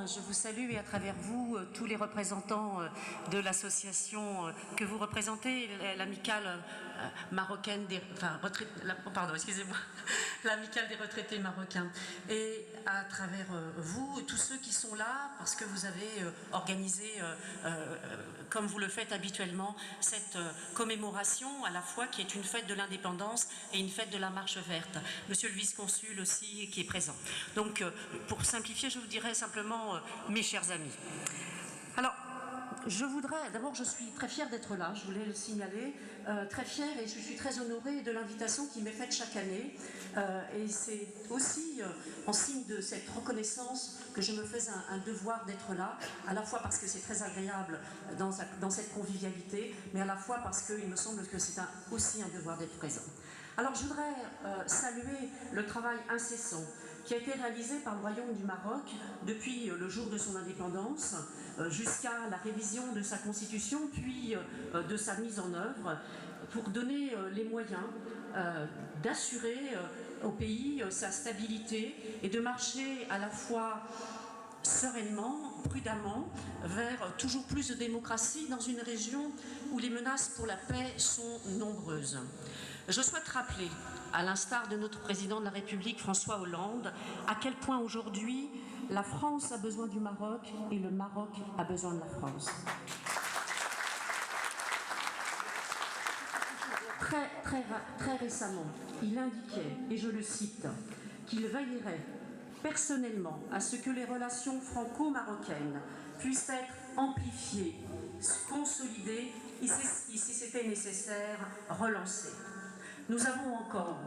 je vous salue et à travers vous, tous les représentants de l'association que vous représentez, l'amicale marocaine des... Enfin, pardon, excusez-moi, l'amicale des retraités marocains. Et à travers vous, tous ceux qui sont là, parce que vous avez organisé, comme vous le faites habituellement, cette commémoration à la fois qui est une fête de l'indépendance et une fête de la marche verte. Monsieur le vice-consul aussi qui est présent. Donc, pour simplifier, je vous dirais simplement, mes chers amis. Alors, je voudrais, d'abord je suis très fière d'être là, je voulais le signaler, très fière et je suis très honorée de l'invitation qui m'est faite chaque année et c'est aussi en signe de cette reconnaissance que je me fais un devoir d'être là, à la fois parce que c'est très agréable dans cette convivialité, mais à la fois parce qu'il me semble que c'est aussi un devoir d'être présent. Alors je voudrais saluer le travail incessant qui a été réalisé par le Royaume du Maroc depuis le jour de son indépendance jusqu'à la révision de sa constitution, puis de sa mise en œuvre, pour donner les moyens d'assurer au pays sa stabilité et de marcher à la fois sereinement, prudemment, vers toujours plus de démocratie dans une région où les menaces pour la paix sont nombreuses. Je souhaite rappeler, à l'instar de notre président de la République, François Hollande, à quel point aujourd'hui la France a besoin du Maroc et le Maroc a besoin de la France. Très récemment, il indiquait, et je le cite, qu'il veillerait personnellement à ce que les relations franco-marocaines puissent être amplifiées, consolidées et si c'était nécessaire, relancées. Nous avons encore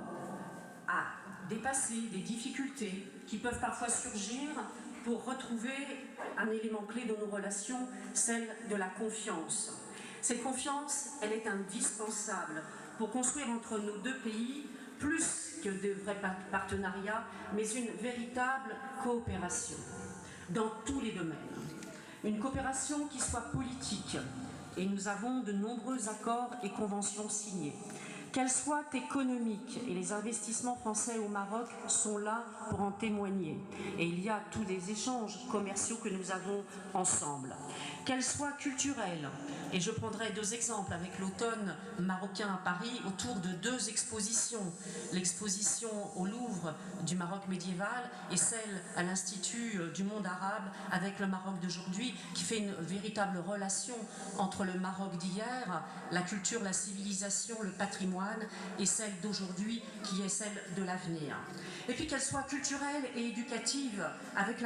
à dépasser des difficultés qui peuvent parfois surgir pour retrouver un élément clé de nos relations, celle de la confiance. Cette confiance, elle est indispensable pour construire entre nos deux pays plus que de vrais partenariats, mais une véritable coopération dans tous les domaines. Une coopération qui soit politique, et nous avons de nombreux accords et conventions signés. Qu'elle soit économique, et les investissements français au Maroc sont là pour en témoigner. Et il y a tous les échanges commerciaux que nous avons ensemble. Qu'elle soit culturelle, et je prendrai deux exemples avec l'automne marocain à Paris autour de deux expositions. L'exposition au Louvre du Maroc médiéval et celle à l'Institut du monde arabe avec le Maroc d'aujourd'hui, qui fait une véritable relation entre le Maroc d'hier, la culture, la civilisation, le patrimoine, et celle d'aujourd'hui qui est celle de l'avenir. Et puis qu'elle soit culturelle et éducative avec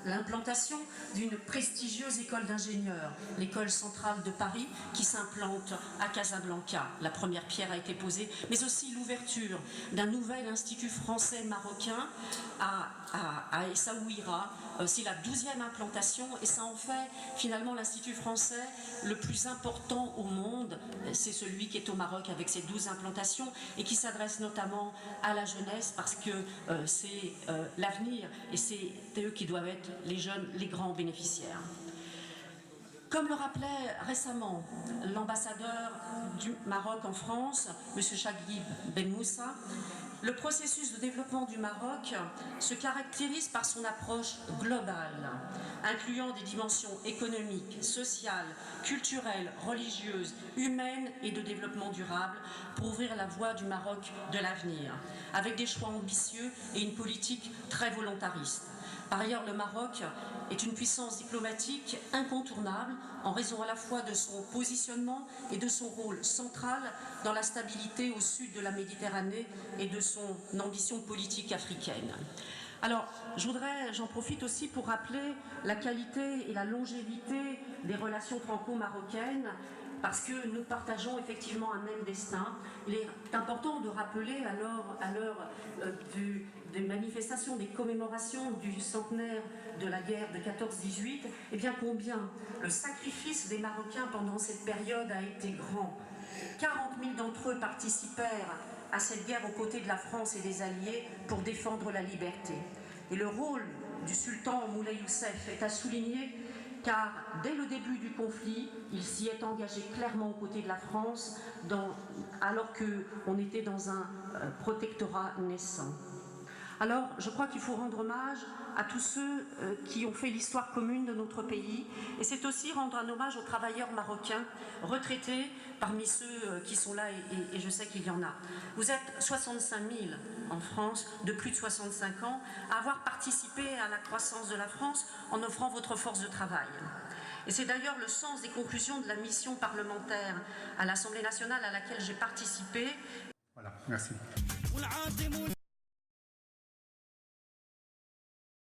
l'implantation d'une prestigieuse école d'ingénieurs, l'école centrale de Paris qui s'implante à Casablanca. La première pierre a été posée, mais aussi l'ouverture d'un nouvel institut français marocain à Essaouira. C'est la 12e implantation et ça en fait finalement l'institut français le plus important au monde. C'est celui qui est au Maroc avec ses 12 implantations et qui s'adresse notamment à la jeunesse parce que c'est l'avenir et c'est eux qui doivent être les jeunes, les grands bénéficiaires. Comme le rappelait récemment l'ambassadeur du Maroc en France, M. Chaghib Ben Moussa, le processus de développement du Maroc se caractérise par son approche globale, incluant des dimensions économiques, sociales, culturelles, religieuses, humaines et de développement durable pour ouvrir la voie du Maroc de l'avenir, avec des choix ambitieux et une politique très volontariste. Par ailleurs, le Maroc est une puissance diplomatique incontournable en raison à la fois de son positionnement et de son rôle central dans la stabilité au sud de la Méditerranée et de son ambition politique africaine. Alors, j'en profite aussi pour rappeler la qualité et la longévité des relations franco-marocaines parce que nous partageons effectivement un même destin. Il est important de rappeler à l'heure des manifestations, des commémorations du centenaire de la guerre de 14-18, eh bien combien le sacrifice des Marocains pendant cette période a été grand. 40 000 d'entre eux participèrent à cette guerre aux côtés de la France et des Alliés pour défendre la liberté. Et le rôle du sultan Moulay Youssef est à souligner car dès le début du conflit, il s'y est engagé clairement aux côtés de la France alors qu'on était dans un protectorat naissant. Alors, je crois qu'il faut rendre hommage à tous ceux qui ont fait l'histoire commune de notre pays. Et c'est aussi rendre un hommage aux travailleurs marocains retraités parmi ceux qui sont là, et je sais qu'il y en a. Vous êtes 65 000 en France, de plus de 65 ans, à avoir participé à la croissance de la France en offrant votre force de travail. Et c'est d'ailleurs le sens des conclusions de la mission parlementaire à l'Assemblée nationale à laquelle j'ai participé. Voilà, merci.